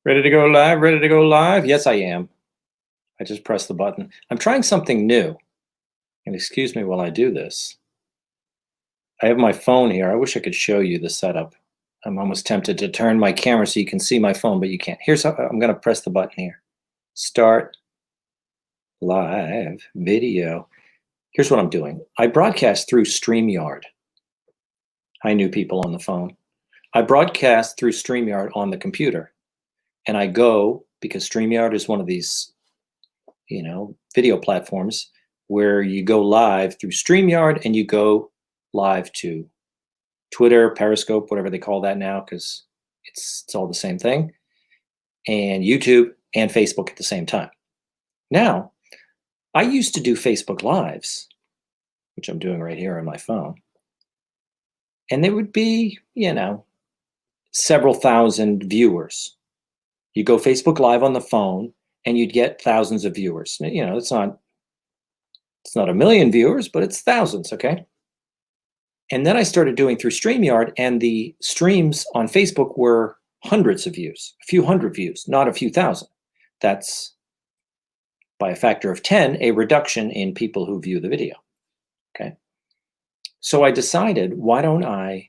Ready to go live? Ready to go live? Yes, I am. I just pressed the button. I'm trying something new. And excuse me while I do this. I have my phone here. I wish I could show you the setup. I'm almost tempted to turn my camera so you can see my phone, but you can't. Here's how I'm going to press the button here. Start live video. Here's what I'm doing. I broadcast through StreamYard. Hi, new people on the phone. I broadcast through StreamYard on the computer. And I go, because StreamYard is one of these video platforms where you go live through StreamYard and you go live to Twitter, Periscope, whatever they call that now, because it's all the same thing, and YouTube and Facebook at the same time. Now, I used to do Facebook Lives, which I'm doing right here on my phone, and there would be, several thousand viewers. You go Facebook Live on the phone, and you'd get thousands of viewers. It's not a million viewers, but it's thousands, okay? And then I started doing through StreamYard, and the streams on Facebook were hundreds of views, a few hundred views, not a few thousand. That's, by a factor of 10, a reduction in people who view the video, okay? So I decided, why don't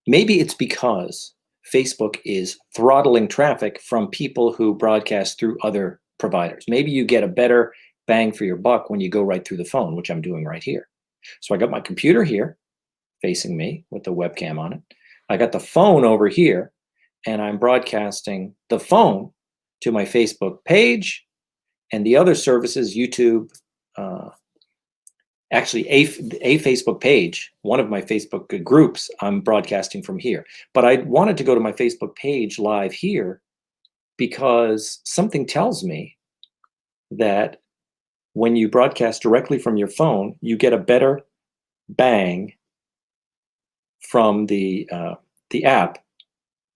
maybe it's because Facebook is throttling traffic from people who broadcast through other providers. Maybe you get a better bang for your buck when you go right through the phone, which I'm doing right here. So I got my computer here facing me with the webcam on it. I got the phone over here, and I'm broadcasting the phone to my Facebook page and the other services, YouTube, actually a Facebook page, one of my Facebook groups, I'm broadcasting from here. But I wanted to go to my Facebook page live here because something tells me that when you broadcast directly from your phone, you get a better bang from the app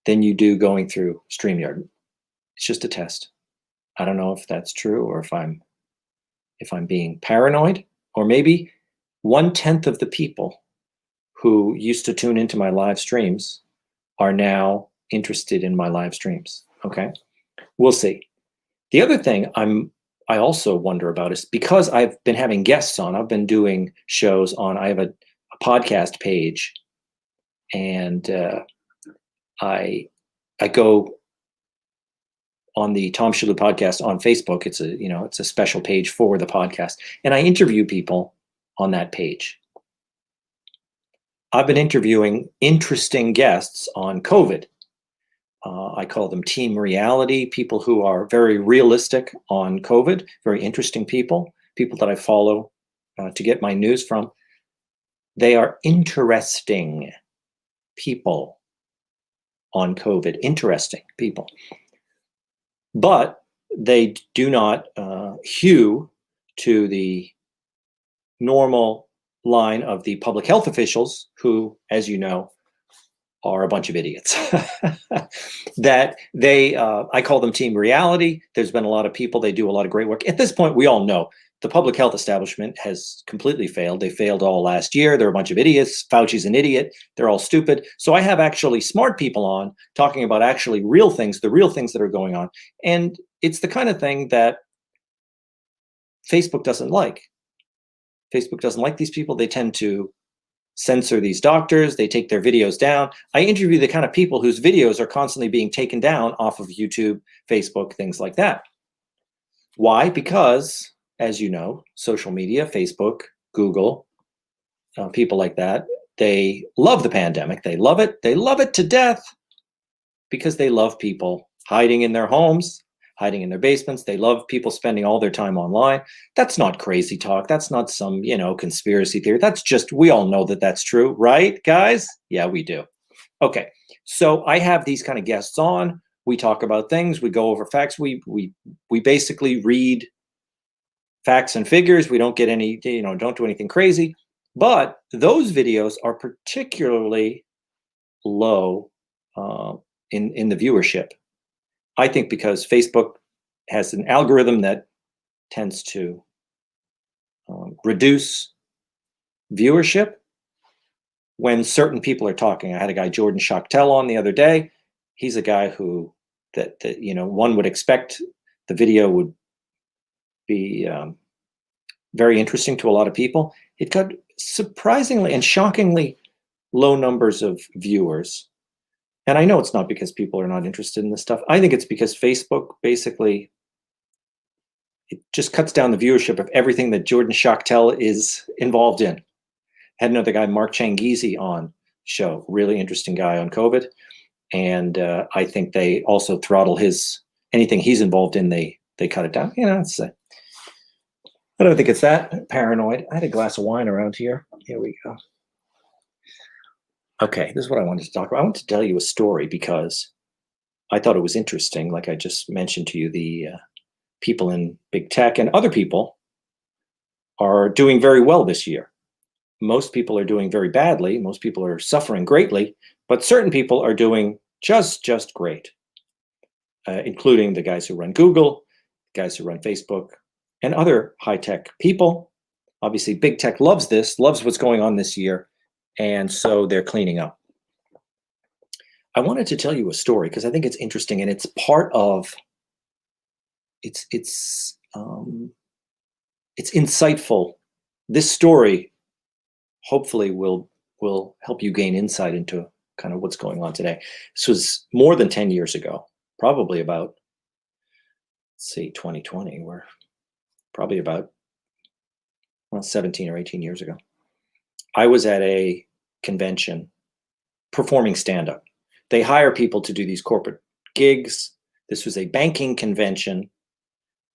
than you do going through StreamYard. It's just a test. I don't know if that's true or if I'm being paranoid, or maybe 1/10 of the people who used to tune into my live streams are now interested in my live streams. Okay, we'll see. The other thing I also wonder about is, because I've been having guests on, I've been doing shows on, I have a podcast page, and I go on the Tom Shalhoub podcast on Facebook. It's a special page for the podcast, and I interview people on that page. I've been interviewing interesting guests on COVID. I call them Team Reality, people who are very realistic on COVID, very interesting people that I follow to get my news from. They are interesting people on COVID, interesting people. But they do not hew to the normal line of the public health officials who, as you know, are a bunch of idiots. That I call them Team Reality. There's been a lot of people, they do a lot of great work. At this point, we all know the public health establishment has completely failed. They failed all last year. They're a bunch of idiots. Fauci's an idiot. They're all stupid. So I have actually smart people on talking about actually real things, the real things that are going on. And it's the kind of thing that Facebook doesn't like. Facebook doesn't like these people. They tend to censor these doctors. They take their videos down. I interview the kind of people whose videos are constantly being taken down off of YouTube, Facebook, things like that. Why? Because, as you know, social media, Facebook, Google, people like that, they love the pandemic. They love it. They love it to death because they love people hiding in their homes, hiding in their basements. They love people spending all their time online. That's not crazy talk. That's not some, conspiracy theory. That's just, we all know that that's true, right, guys? Yeah, we do. Okay, so I have these kind of guests on. We talk about things. We go over facts. We basically read facts and figures. We don't get any, don't do anything crazy. But those videos are particularly low in the viewership. I think because Facebook has an algorithm that tends to reduce viewership when certain people are talking. I had a guy, Jordan Schachtel, on the other day. He's a guy who that one would expect the video would be very interesting to a lot of people. It got surprisingly and shockingly low numbers of viewers. And I know it's not because people are not interested in this stuff. I think it's because Facebook basically, it just cuts down the viewership of everything that Jordan Schachtel is involved in. Had another guy, Mark Changizi, on show, really interesting guy on COVID. And I think they also throttle anything he's involved in, they cut it down. I don't think it's that paranoid. I had a glass of wine around here. Here we go. Okay, this is what I wanted to talk about. I want to tell you a story because I thought it was interesting. Like I just mentioned to you, the people in big tech and other people are doing very well this year. Most people are doing very badly. Most people are suffering greatly, but certain people are doing just great, including the guys who run Google, guys who run Facebook, and other high-tech people. Obviously, big tech loves what's going on this year, and so they're cleaning up. I wanted to tell you a story because I think it's interesting, and it's part of it's insightful. This story hopefully will help you gain insight into kind of what's going on today. This was more than 10 years ago, probably about, let's see, 2020. We're probably about 17 or 18 years ago. I was at a convention performing stand-up. They hire people to do these corporate gigs. This was a banking convention,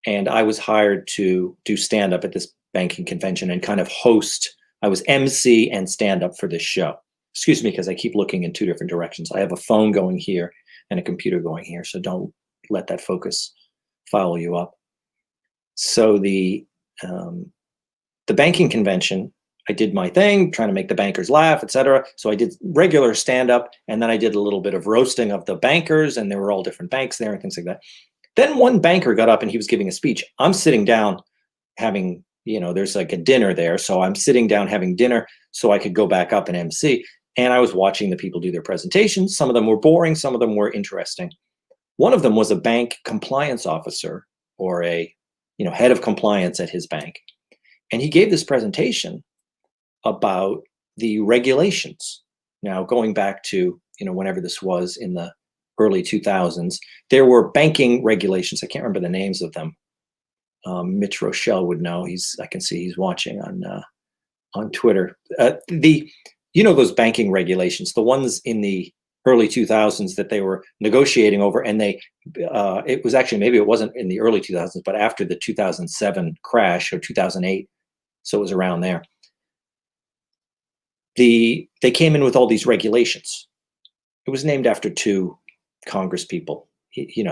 and I was hired to do stand-up at this banking convention and kind of host. I was MC and stand-up for this show. Excuse me, because I keep looking in two different directions. I have a phone going here and a computer going here, so don't let that focus foul you up. So the banking convention, I did my thing, trying to make the bankers laugh, etc. So I did regular stand-up, and then I did a little bit of roasting of the bankers, and there were all different banks there and things like that. Then one banker got up and he was giving a speech. I'm sitting down having, there's like a dinner there. So I'm sitting down having dinner so I could go back up and MC. And I was watching the people do their presentations. Some of them were boring. Some of them were interesting. One of them was a bank compliance officer or a, head of compliance at his bank. And he gave this presentation about the regulations. Now, going back to, whenever this was in the early 2000s, there were banking regulations. I can't remember the names of them. Mitch Rochelle would know. I can see he's watching on Twitter. Those banking regulations, the ones in the early 2000s that they were negotiating over, and it was actually, maybe it wasn't in the early 2000s, but after the 2007 crash or 2008, so it was around there. They came in with all these regulations. It was named after two Congress people.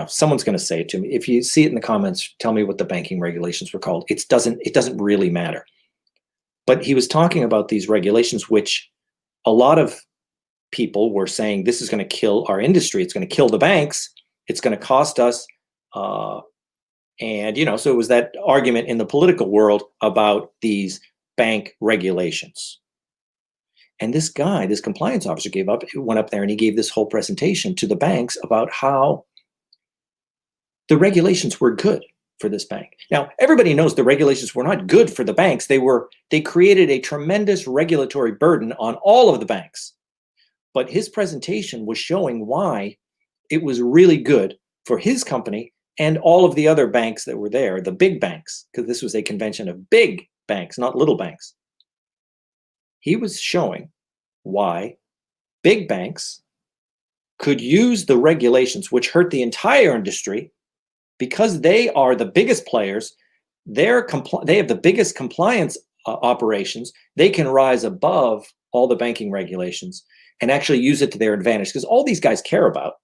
Someone's going to say it to me. If you see it in the comments, tell me what the banking regulations were called. It doesn't really matter. But he was talking about these regulations, which a lot of people were saying, this is going to kill our industry. It's going to kill the banks. It's going to cost us. So it was that argument in the political world about these bank regulations. And this guy, this compliance officer went up there and he gave this whole presentation to the banks about how the regulations were good for this bank. Now, everybody knows the regulations were not good for the banks. They created a tremendous regulatory burden on all of the banks. But his presentation was showing why it was really good for his company and all of the other banks that were there, the big banks, because this was a convention of big banks, not little banks. He was showing why big banks could use the regulations, which hurt the entire industry, because they are the biggest players. They have the biggest compliance operations. They can rise above all the banking regulations and actually use it to their advantage, because all these guys care about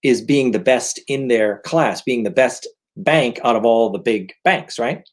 is being the best in their class, being the best bank out of all the big banks, right?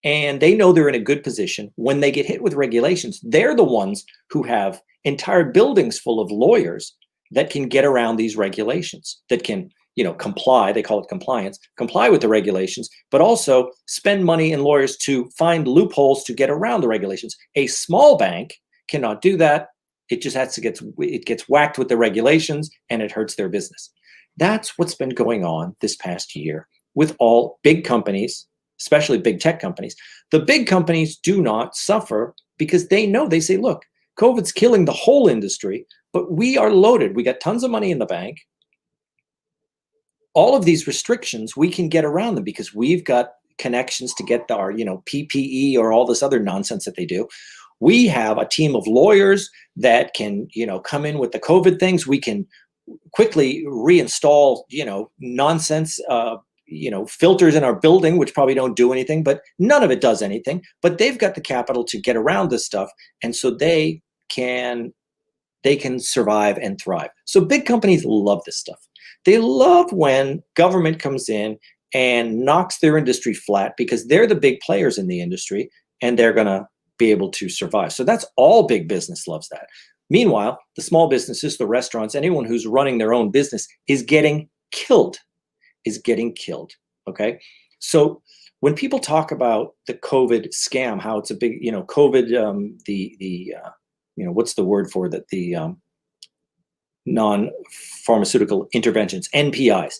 And they know they're in a good position. When they get hit with regulations, they're the ones who have entire buildings full of lawyers that can get around these regulations, that can, comply, they call it compliance, comply with the regulations, but also spend money in lawyers to find loopholes to get around the regulations. A small bank cannot do that. It just gets whacked with the regulations and it hurts their business. That's what's been going on this past year with all big companies, especially big tech companies. The big companies do not suffer because they know, they say, look, COVID's killing the whole industry, but we are loaded. We got tons of money in the bank. All of these restrictions, we can get around them because we've got connections to get our, PPE or all this other nonsense that they do. We have a team of lawyers that can, come in with the COVID things. We can quickly reinstall, nonsense, filters in our building, which probably don't do anything, but none of it does anything. But they've got the capital to get around this stuff, and so they can survive and thrive. So big companies love this stuff. They love when government comes in and knocks their industry flat because they're the big players in the industry and they're going to be able to survive. So that's all big business loves that. Meanwhile, the small businesses, the restaurants, anyone who's running their own business is getting killed, okay? So when people talk about the COVID scam, how it's a big, COVID, what's the word for that? The non-pharmaceutical interventions, NPIs.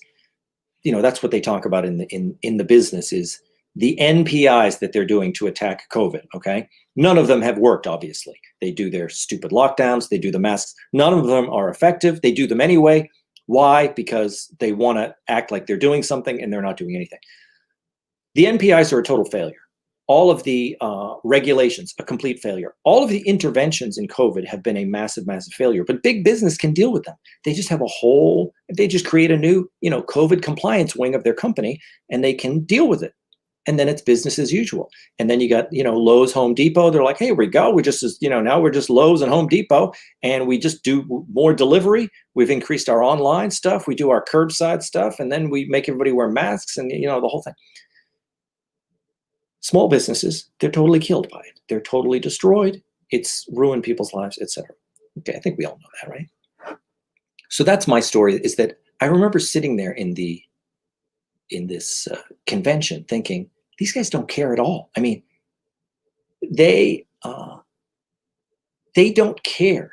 That's what they talk about in the business is the NPIs that they're doing to attack COVID, okay? None of them have worked, obviously. They do their stupid lockdowns, they do the masks. None of them are effective. They do them anyway. Why? Because they want to act like they're doing something and they're not doing anything. The NPIs are a total failure. All of the regulations, a complete failure. All of the interventions in COVID have been a massive, massive failure, but big business can deal with them. They just have they just create a new, COVID compliance wing of their company and they can deal with it. And then it's business as usual. And then you got, Lowe's, Home Depot. They're like, hey, here we go. We just, now we're just Lowe's and Home Depot and we just do more delivery. We've increased our online stuff. We do our curbside stuff. And then we make everybody wear masks and, the whole thing. Small businesses, they're totally killed by it. They're totally destroyed. It's ruined people's lives, etc. Okay, I think we all know that, right? So that's my story, is that I remember sitting there in this convention thinking, these guys don't care at all. I mean, they don't care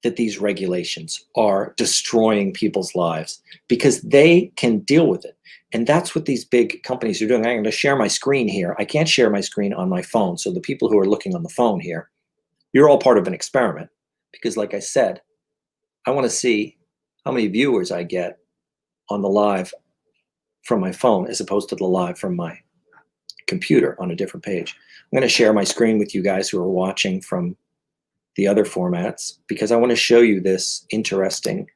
that these regulations are destroying people's lives because they can deal with it. And that's what these big companies are doing. I'm going to share my screen here. I can't share my screen on my phone. So the people who are looking on the phone here, you're all part of an experiment because like I said, I want to see how many viewers I get on the live from my phone as opposed to the live from my computer on a different page. I'm going to share my screen with you guys who are watching from the other formats because I want to show you this interesting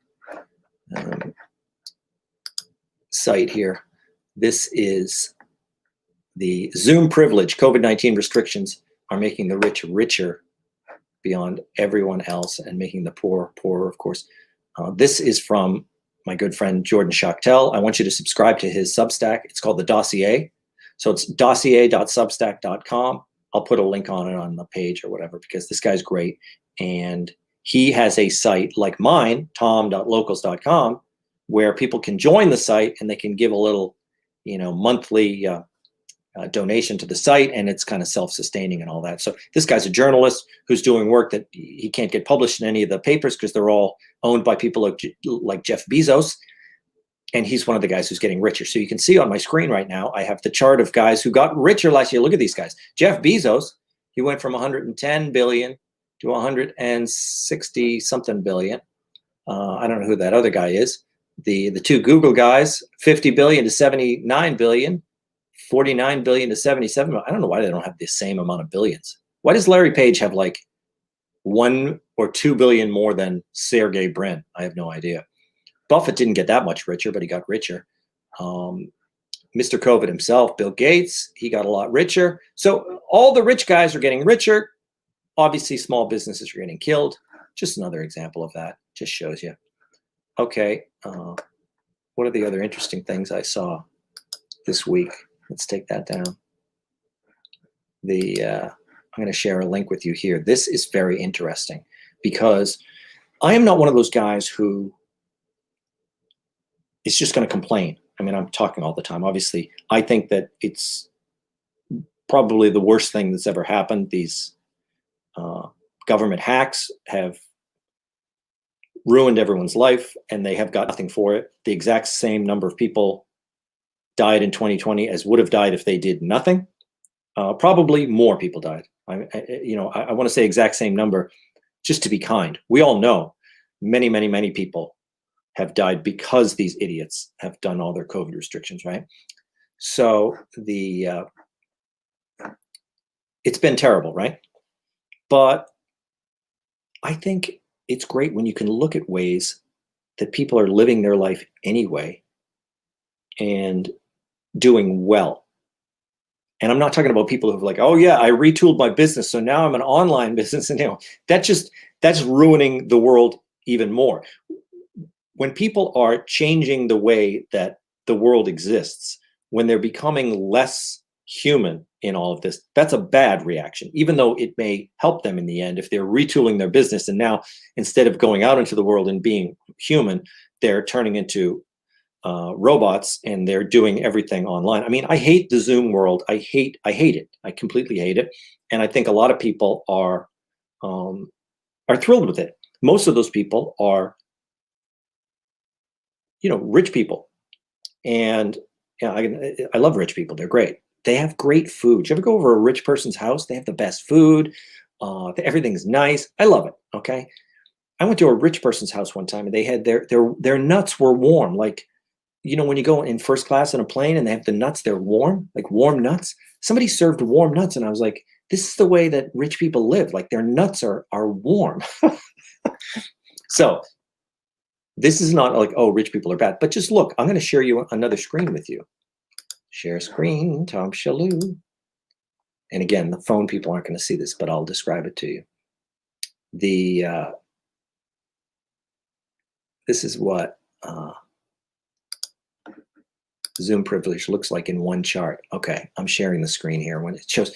site here. This is the Zoom privilege. COVID-19 restrictions are making the rich richer beyond everyone else and making the poor poorer, of course. This is from my good friend Jordan Schachtel. I want you to subscribe to his Substack. It's called The Dossier. So it's dossier.substack.com. I'll put a link on it on the page or whatever because this guy's great. And he has a site like mine, tom.locals.com, where people can join the site and they can give a little, monthly donation to the site, and it's kind of self-sustaining and all that. So this guy's a journalist who's doing work that he can't get published in any of the papers because they're all owned by people like Jeff Bezos. And he's one of the guys who's getting richer. So you can see on my screen right now, I have the chart of guys who got richer last year. Look at these guys. Jeff Bezos, he went from 110 billion to 160 something billion. I don't know who that other guy is. The two Google guys, 50 billion to 79 billion, 49 billion to 77. I don't know why they don't have the same amount of billions. Why does Larry Page have like 1 or 2 billion more than Sergey Brin? I have no idea. Buffett didn't get that much richer, but he got richer. Mr. COVID himself, Bill Gates, he got a lot richer. So all the rich guys are getting richer. Obviously, small businesses are getting killed. Just another example of that. Just shows you. Okay, what are the other interesting things I saw this week? Let's take that down. I'm going to share a link with you here. This is very interesting because I am not one of those guys who is just going to complain. I mean, I'm talking all the time. Obviously, I think that it's probably the worst thing that's ever happened. These government hacks have ruined everyone's life, and they have got nothing for it. The exact same number of people died in 2020 as would have died if they did nothing. Probably more people died. I want to say exact same number just to be kind. We all know many, many, many people have died because these idiots have done all their COVID restrictions, right? So it's been terrible, right? But I think it's great when you can look at ways that people are living their life anyway and doing well. And I'm not talking about people who've like, oh yeah, I retooled my business, so now I'm an online business, and that's ruining the world even more. When people are changing the way that the world exists, when they're becoming less human in all of this, that's a bad reaction, even though it may help them in the end if they're retooling their business and now instead of going out into the world and being human, they're turning into robots and they're doing everything online. I mean, I hate the Zoom world. I hate it. I completely hate it. And I think a lot of people are thrilled with it. Most of those people are, rich people. And I love rich people. They're great. They have great food. You ever go over a rich person's house? They have the best food. Everything's nice. I love it. Okay. I went to a rich person's house one time and they had their nuts were warm. Like, when you go in first class on a plane and they have the nuts, they're warm, like warm nuts. Somebody served warm nuts. And I was like, this is the way that rich people live. Like their nuts are warm. So this is not like, oh, rich people are bad, but just look, I'm going to share you another screen with you. Share screen, Tom Shillue. And again, the phone people aren't going to see this, but I'll describe it to you. This is what Zoom privilege looks like in one chart. Okay, I'm sharing the screen here. When it shows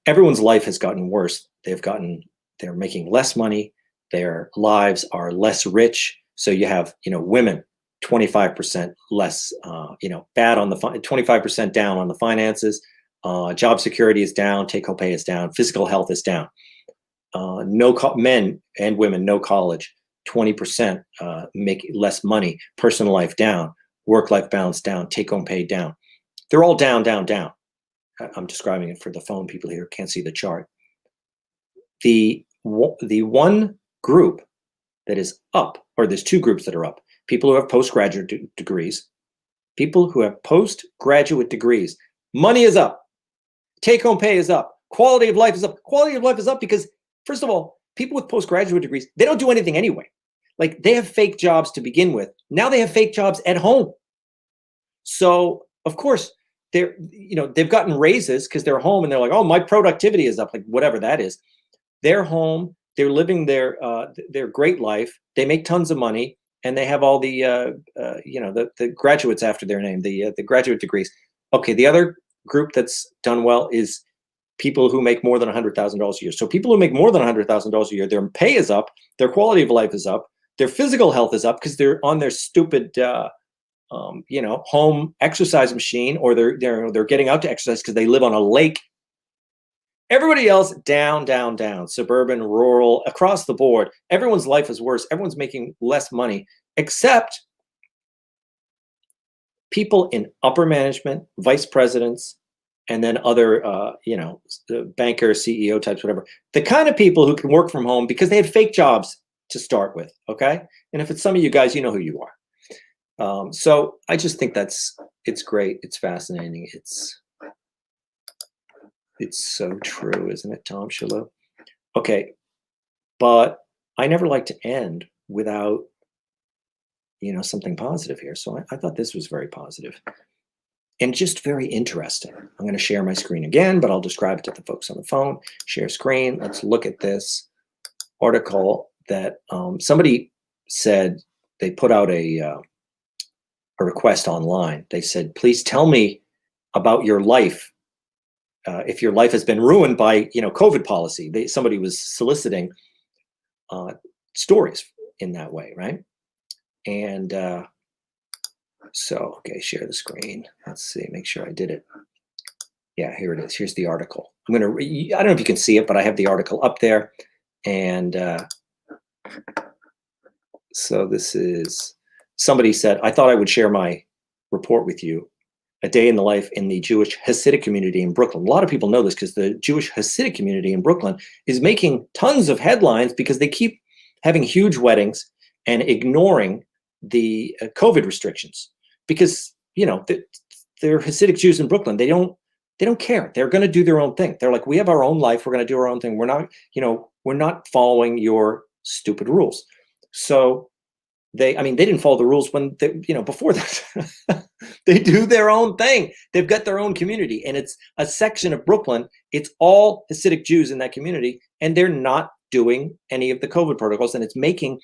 everyone's life has gotten worse. They're making less money. Their lives are less rich. So you have, women 25% less, bad on the 25% down on the finances. Job security is down. Take-home pay is down. Physical health is down. Men and women, no college. 20% make less money. Personal life down. Work-life balance down. Take-home pay down. They're all down, down, down. I'm describing it for the phone people here. Can't see the chart. The one group that is up, or there's two groups that are up. People who have postgraduate degrees. People who have postgraduate degrees. Money is up. Take-home pay is up. Quality of life is up. Quality of life is up because, first of all, people with postgraduate degrees, they don't do anything anyway. Like they have fake jobs to begin with. Now they have fake jobs at home. So, of course, they've gotten raises because they're home and they're like, oh, my productivity is up, like whatever that is. They're home. They're living their great life. They make tons of money, and they have all the the graduates after their name, the graduate degrees. Okay, the other group that's done well is people who make more than $100,000 a year. So people who make more than $100,000 a year, their pay is up, their quality of life is up, their physical health is up because they're on their stupid home exercise machine, or they're getting out to exercise because they live on a lake. Everybody else down, down, down, suburban, rural, across the board. Everyone's life is worse. Everyone's making less money, except people in upper management, vice presidents, and then other, banker, CEO types, whatever. The kind of people who can work from home because they had fake jobs to start with, okay? And if it's some of you guys, you know who you are. So I just think it's great. It's fascinating. It's so true, isn't it, Tom Shillue? Okay, but I never like to end without, something positive here. So I thought this was very positive and just very interesting. I'm going to share my screen again, but I'll describe it to the folks on the phone. Share screen. Let's look at this article that somebody said. They put out a request online. They said, please tell me about your life. If your life has been ruined by, COVID policy. Somebody was soliciting stories in that way, right? And okay, share the screen. Let's see, make sure I did it. Yeah, here it is. Here's the article. I don't know if you can see it, but I have the article up there. And So this is, somebody said, I thought I would share my report with you, a day in the life in the Jewish Hasidic community in Brooklyn. A lot of people know this because the Jewish Hasidic community in Brooklyn is making tons of headlines because they keep having huge weddings and ignoring the COVID restrictions. Because, you know, they're Hasidic Jews in Brooklyn. They don't care. They're going to do their own thing. They're like, we have our own life. We're going to do our own thing. We're not, you know, we're not following your stupid rules. So they didn't follow the rules when they, you know, before that. They do their own thing. They've got their own community, and it's a section of Brooklyn. It's all Hasidic Jews in that community, and they're not doing any of the COVID protocols, and it's making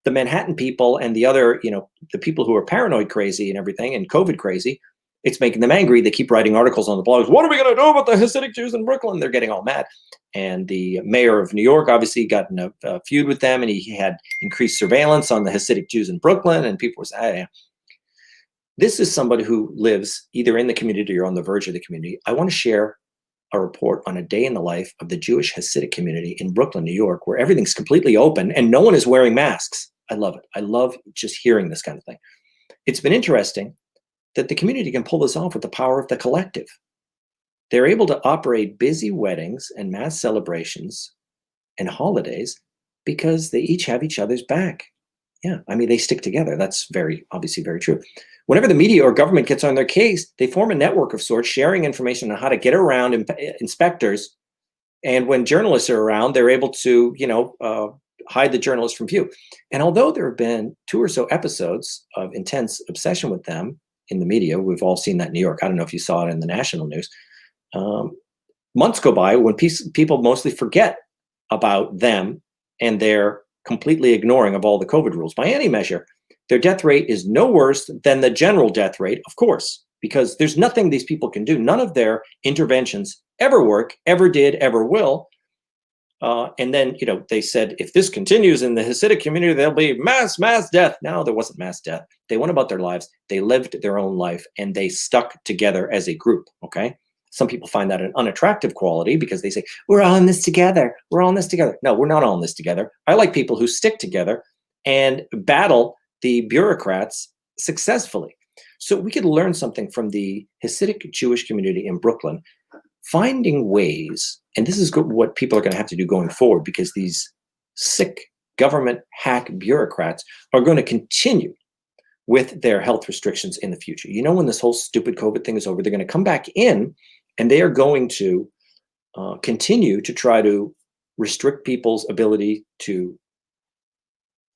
the Manhattan people and the other, you know, the people who are paranoid crazy and everything and COVID crazy, it's making them angry. They keep writing articles on the blogs. What are we going to do about the Hasidic Jews in Brooklyn? They're getting all mad. And the mayor of New York obviously got in a feud with them, and he had increased surveillance on the Hasidic Jews in Brooklyn. And people were saying, yeah. This is somebody who lives either in the community or on the verge of the community. I want to share a report on a day in the life of the Jewish Hasidic community in Brooklyn, New York, where everything's completely open and no one is wearing masks. I love it. I love just hearing this kind of thing. It's been interesting that the community can pull this off with the power of the collective. They're able to operate busy weddings and mass celebrations and holidays because they each have each other's back. Yeah, I mean, they stick together. That's obviously very true. Whenever the media or government gets on their case, they form a network of sorts, sharing information on how to get around inspectors. And when journalists are around, they're able to, you know, hide the journalists from view. And although there have been 2 or so episodes of intense obsession with them in the media, we've all seen that in New York. I don't know if you saw it in the national news. Months go by when people mostly forget about them and their completely ignoring of all the COVID rules. By any measure, their death rate is no worse than the general death rate, of course, because there's nothing these people can do. None of their interventions ever work, ever did, ever will. And then, you know, they said, if this continues in the Hasidic community, there'll be mass death. No, there wasn't mass death. They went about their lives. They lived their own life, and they stuck together as a group, okay? Some people find that an unattractive quality because they say, we're all in this together. We're all in this together. No, we're not all in this together. I like people who stick together and battle the bureaucrats successfully. So we could learn something from the Hasidic Jewish community in Brooklyn, finding ways, and this is what people are going to have to do going forward, because these sick government hack bureaucrats are going to continue with their health restrictions in the future. You know, when this whole stupid COVID thing is over, they're going to come back in and they are going to continue to try to restrict people's ability to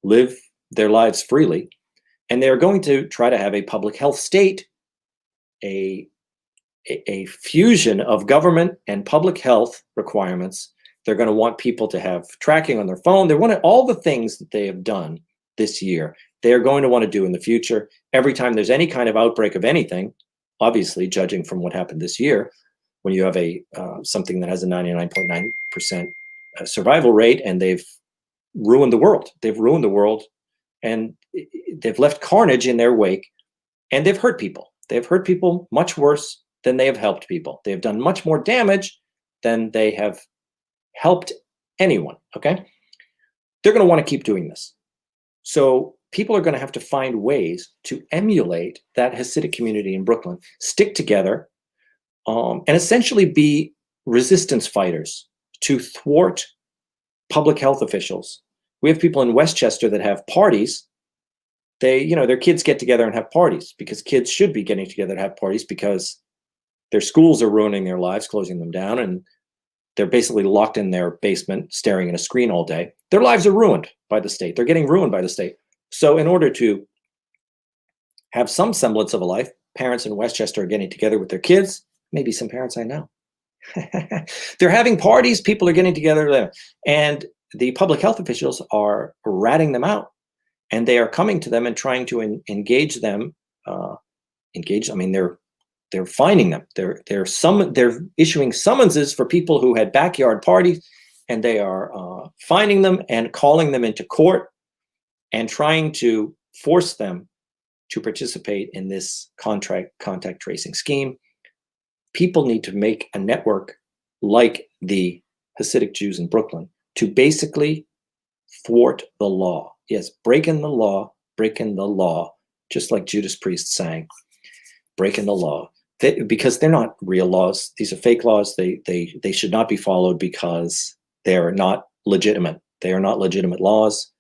live their lives freely. And they're going to try to have a public health state, a fusion of government and public health requirements. They're going to want people to have tracking on their phone. They want all the things that they have done this year, they're going to want to do in the future. Every time there's any kind of outbreak of anything, obviously, judging from what happened this year, when you have something that has a 99.9% survival rate, and they've ruined the world. They've ruined the world, and they've left carnage in their wake, and they've hurt people. They've hurt people much worse than they have helped people. They have done much more damage than they have helped anyone, okay? They're going to want to keep doing this. So people are going to have to find ways to emulate that Hasidic community in Brooklyn, stick together, and essentially be resistance fighters to thwart public health officials. We have people in Westchester that have parties. Their kids get together and have parties because kids should be getting together to have parties because their schools are ruining their lives, closing them down, and they're basically locked in their basement staring at a screen all day. Their lives are ruined by the state. They're getting ruined by the state. So in order to have some semblance of a life, parents in Westchester are getting together with their kids, maybe some parents I know. They're having parties, people are getting together there, and the public health officials are ratting them out, and they are coming to them and trying to engage them. They're finding them. They're issuing summonses for people who had backyard parties, and they are finding them and calling them into court and trying to force them to participate in this contact tracing scheme. People need to make a network like the Hasidic Jews in Brooklyn to basically thwart the law. Yes, breaking the law, just like Judas Priest sang, breaking the law. Because they're not real laws. These are fake laws. They should not be followed because they're not legitimate. They are not legitimate laws.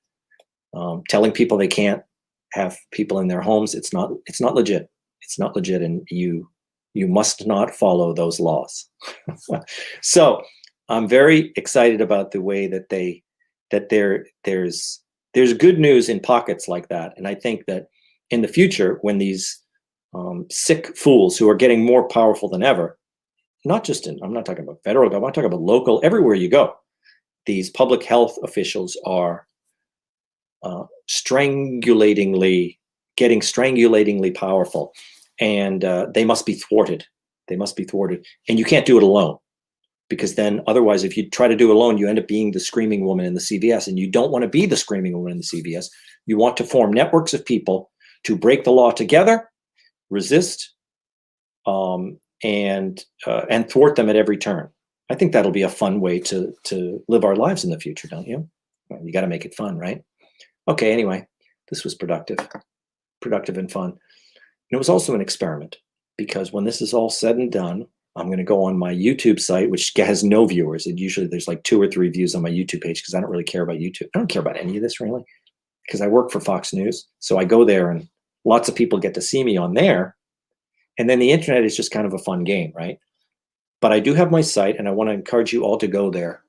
Telling people they can't have people in their homes, it's not legit. It's not legit, and you must not follow those laws. So I'm very excited about the way that there's good news in pockets like that. And I think that in the future, when these sick fools who are getting more powerful than ever, not just I'm not talking about federal government, I'm talking about local, everywhere you go, these public health officials are getting strangulatingly powerful, and they must be thwarted. They must be thwarted, and you can't do it alone, because then otherwise, if you try to do it alone, you end up being the screaming woman in the CVS, and you don't want to be the screaming woman in the CVS. You want to form networks of people to break the law together, resist, and thwart them at every turn. I think that'll be a fun way to live our lives in the future, don't you? Well, you got to make it fun, right? Okay, anyway, this was productive and fun. And it was also an experiment, because when this is all said and done, I'm going to go on my YouTube site, which has no viewers. And usually there's like 2 or 3 views on my YouTube page, because I don't really care about YouTube. I don't care about any of this really, because I work for Fox News. So I go there and lots of people get to see me on there. And then the internet is just kind of a fun game, right? But I do have my site, and I want to encourage you all to go there.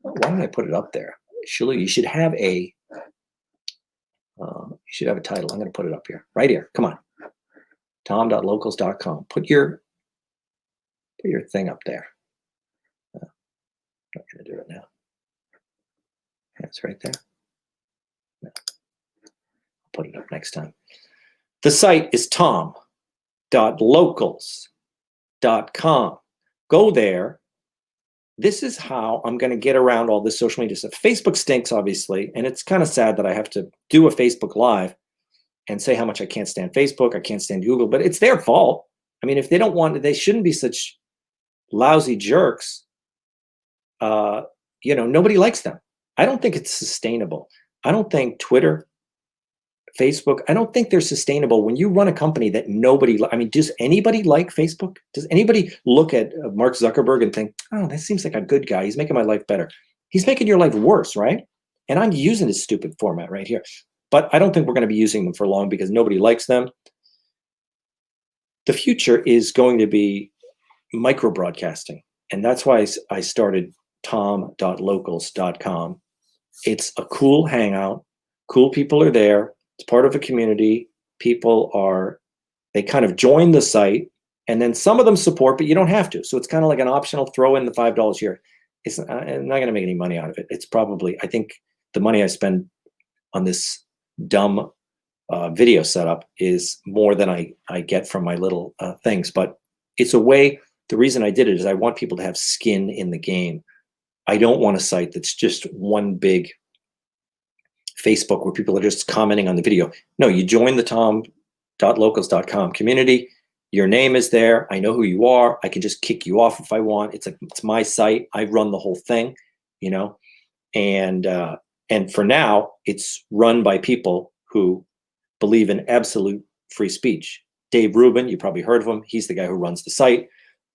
Why did I put it up there? Surely you should have a title. I'm going to put it up here, right here. Come on, tom.locals.com. Put your thing up there. I'm not going to do it now. It's right there. No. I'll put it up next time. The site is tom.locals.com. Go there. This is how I'm going to get around all this social media stuff. Facebook stinks, obviously, and it's kind of sad that I have to do a Facebook Live and say how much I can't stand Facebook, I can't stand Google, but it's their fault. I mean, if they don't want it, they shouldn't be such lousy jerks. Nobody likes them. I don't think it's sustainable. I don't think Twitter, Facebook, I don't think they're sustainable. When you run a company that does anybody like Facebook? Does anybody look at Mark Zuckerberg and think, oh, that seems like a good guy. He's making my life better. He's making your life worse, right? And I'm using this stupid format right here. But I don't think we're going to be using them for long, because nobody likes them. The future is going to be micro broadcasting. And that's why I started tom.locals.com. It's a cool hangout. Cool people are there. It's part of a community. They kind of join the site, and then some of them support, but you don't have to. So it's kind of like an optional throw in the $5 here. I'm not going to make any money out of it. It's probably, I think the money I spend on this dumb video setup is more than I get from my little things, but it's a way. The reason I did it is I want people to have skin in the game. I don't want a site that's just one big Facebook where people are just commenting on the video. No, you join the tom.locals.com community. Your name is there. I know who you are. I can just kick you off if I want. It's my site. I run the whole thing, and for now it's run by people who believe in absolute free speech. Dave Rubin, you probably heard of him. He's the guy who runs the site.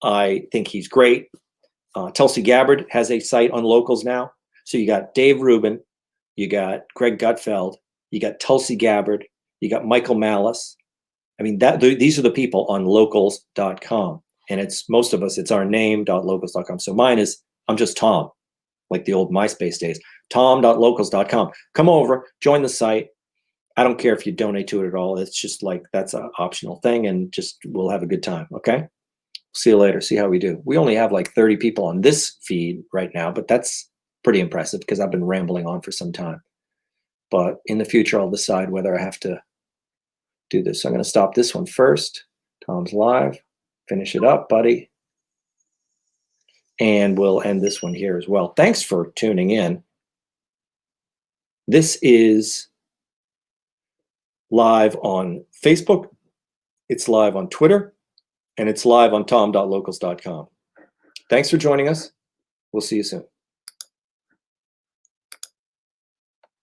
I think he's great. Tulsi Gabbard has a site on Locals now. So you got Dave Rubin, you got Greg Gutfeld, you got Tulsi Gabbard, you got Michael Malice. I mean, these are the people on locals.com. And it's most of us, it's our name.locals.com. So mine is, I'm just Tom, like the old MySpace days, tom.locals.com. Come over, join the site. I don't care if you donate to it at all. It's just like, that's an optional thing, and just, we'll have a good time. Okay. See you later. See how we do. We only have like 30 people on this feed right now, but that's pretty impressive because I've been rambling on for some time. But in the future, I'll decide whether I have to do this. So I'm going to stop this one first. Tom's live. Finish it up, buddy. And we'll end this one here as well. Thanks for tuning in. This is live on Facebook. It's live on Twitter. And it's live on tom.locals.com. Thanks for joining us. We'll see you soon.